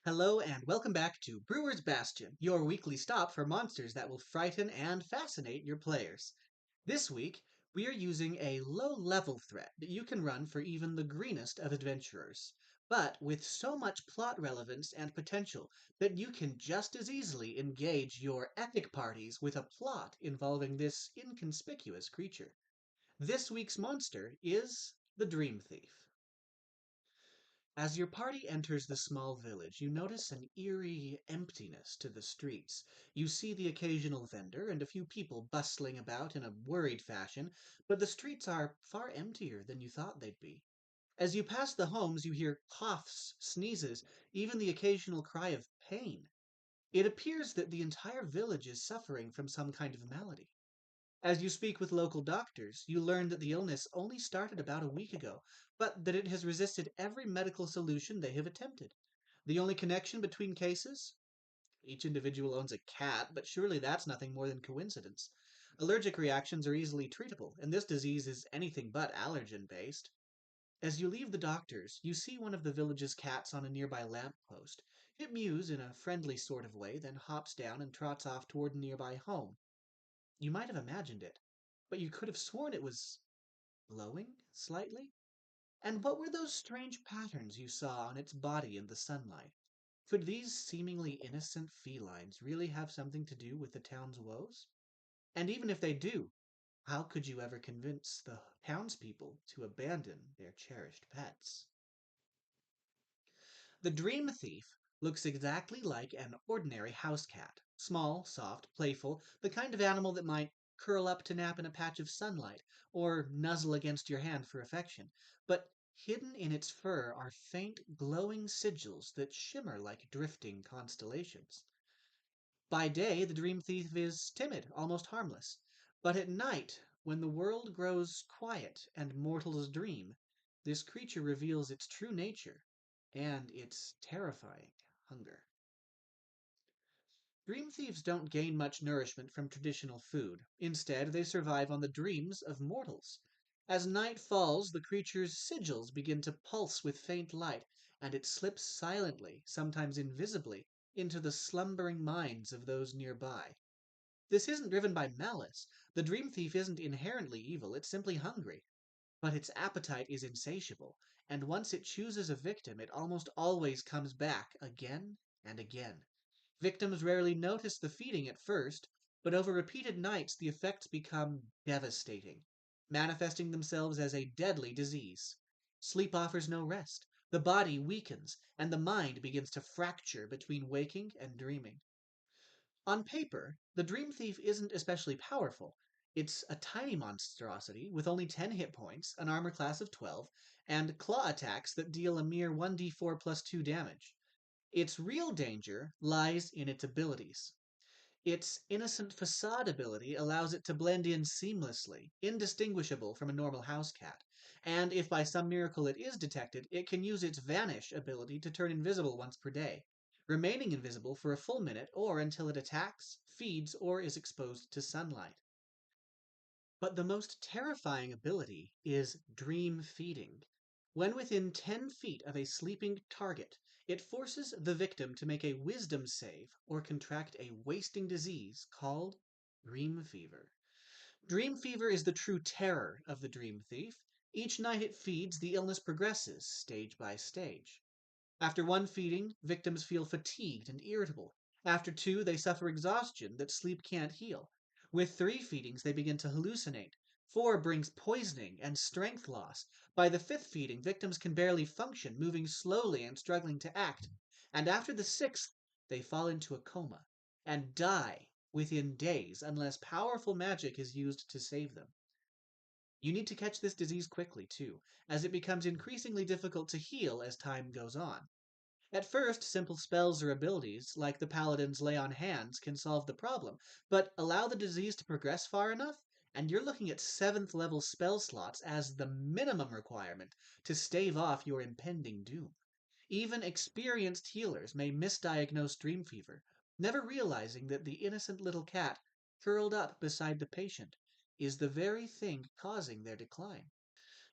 Hello and welcome back to Brewer's Bastion, your weekly stop for monsters that will frighten and fascinate your players. This week, we are using a low-level threat that you can run for even the greenest of adventurers, but with so much plot relevance and potential that you can just as easily engage your epic parties with a plot involving this inconspicuous creature. This week's monster is the Dreamthief. As your party enters the small village, you notice an eerie emptiness to the streets. You see the occasional vendor and a few people bustling about in a worried fashion, but the streets are far emptier than you thought they'd be. As you pass the homes, you hear coughs, sneezes, even the occasional cry of pain. It appears that the entire village is suffering from some kind of malady. As you speak with local doctors, you learn that the illness only started about a week ago, but that it has resisted every medical solution they have attempted. The only connection between cases? Each individual owns a cat, but surely that's nothing more than coincidence. Allergic reactions are easily treatable, and this disease is anything but allergen based. As you leave the doctor's, you see one of the village's cats on a nearby lamp post. It mews in a friendly sort of way, then hops down and trots off toward a nearby home. You might have imagined it, but you could have sworn it was glowing slightly. And what were those strange patterns you saw on its body in the sunlight? Could these seemingly innocent felines really have something to do with the town's woes? And even if they do, how could you ever convince the townspeople to abandon their cherished pets? The Dreamthief looks exactly like an ordinary house cat. Small, soft, playful, the kind of animal that might curl up to nap in a patch of sunlight, or nuzzle against your hand for affection. But hidden in its fur are faint, glowing sigils that shimmer like drifting constellations. By day, the Dreamthief is timid, almost harmless. But at night, when the world grows quiet and mortals dream, this creature reveals its true nature and its terrifying hunger. Dream thieves don't gain much nourishment from traditional food. Instead, they survive on the dreams of mortals. As night falls, the creature's sigils begin to pulse with faint light, and it slips silently, sometimes invisibly, into the slumbering minds of those nearby. This isn't driven by malice. The dream thief isn't inherently evil, it's simply hungry. But its appetite is insatiable, and once it chooses a victim, it almost always comes back again and again. Victims rarely notice the feeding at first, but over repeated nights the effects become devastating, manifesting themselves as a deadly disease. Sleep offers no rest. The body weakens, and the mind begins to fracture between waking and dreaming. On paper, the Dream Thief isn't especially powerful. It's a tiny monstrosity with only 10 hit points, an armor class of 12, and claw attacks that deal a mere 1d4 plus 2 damage. Its real danger lies in its abilities. Its innocent facade ability allows it to blend in seamlessly, indistinguishable from a normal house cat. And if by some miracle it is detected, it can use its vanish ability to turn invisible once per day, remaining invisible for a full minute or until it attacks, feeds, or is exposed to sunlight. But the most terrifying ability is dream feeding. When within 10 feet of a sleeping target, it forces the victim to make a wisdom save or contract a wasting disease called dream fever. Dream fever is the true terror of the dream thief. Each night it feeds, the illness progresses stage by stage. After one feeding, victims feel fatigued and irritable. After two, they suffer exhaustion that sleep can't heal. With three feedings, they begin to hallucinate. Four brings poisoning and strength loss. By the fifth feeding, victims can barely function, moving slowly and struggling to act. And after the sixth, they fall into a coma and die within days unless powerful magic is used to save them. You need to catch this disease quickly, too, as it becomes increasingly difficult to heal as time goes on. At first, simple spells or abilities, like the paladin's lay on hands, can solve the problem, but allow the disease to progress far enough, and you're looking at 7th level spell slots as the minimum requirement to stave off your impending doom. Even experienced healers may misdiagnose dream fever, never realizing that the innocent little cat, curled up beside the patient, is the very thing causing their decline.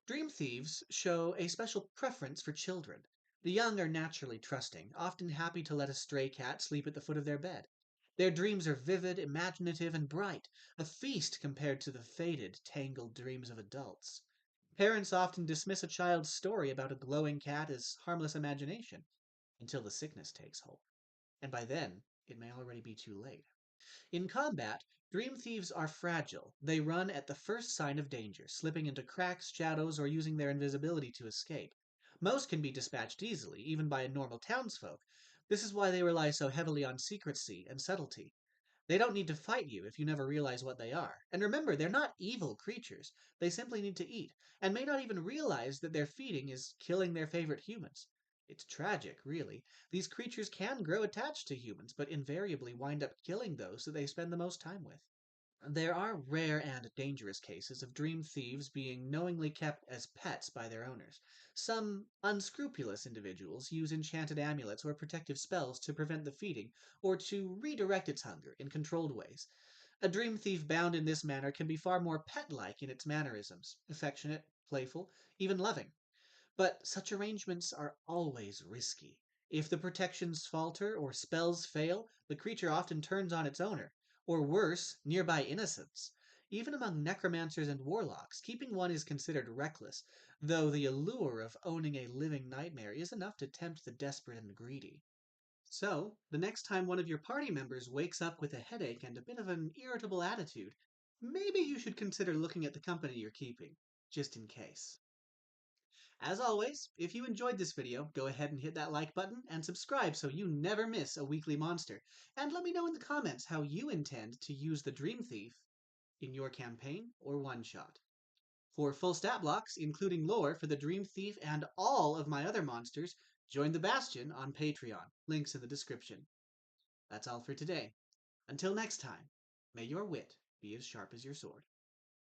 Dream thieves show a special preference for children. The young are naturally trusting, often happy to let a stray cat sleep at the foot of their bed. Their dreams are vivid, imaginative, and bright, a feast compared to the faded, tangled dreams of adults. Parents often dismiss a child's story about a glowing cat as harmless imagination until the sickness takes hold, and by then it may already be too late. In combat, dream thieves are fragile. They run at the first sign of danger, slipping into cracks, shadows, or using their invisibility to escape. Most can be dispatched easily, even by normal townsfolk. This is why they rely so heavily on secrecy and subtlety. They don't need to fight you if you never realize what they are. And remember, they're not evil creatures. They simply need to eat, and may not even realize that their feeding is killing their favorite humans. It's tragic, really. These creatures can grow attached to humans, but invariably wind up killing those that they spend the most time with. There are rare and dangerous cases of dream thieves being knowingly kept as pets by their owners. Some unscrupulous individuals use enchanted amulets or protective spells to prevent the feeding, or to redirect its hunger in controlled ways. A dream thief bound in this manner can be far more pet like in its mannerisms, affectionate, playful, even loving. But such arrangements are always risky. If the protections falter or spells fail, the creature often turns on its owner, or worse, nearby innocents. Even among necromancers and warlocks, keeping one is considered reckless, though the allure of owning a living nightmare is enough to tempt the desperate and greedy. So, the next time one of your party members wakes up with a headache and a bit of an irritable attitude, maybe you should consider looking at the company you're keeping, just in case. As always, if you enjoyed this video, go ahead and hit that like button and subscribe so you never miss a weekly monster. And let me know in the comments how you intend to use the Dreamthief in your campaign or one-shot. For full stat blocks, including lore for the Dreamthief and all of my other monsters, join the Bastion on Patreon. Links in the description. That's all for today. Until next time, may your wit be as sharp as your sword.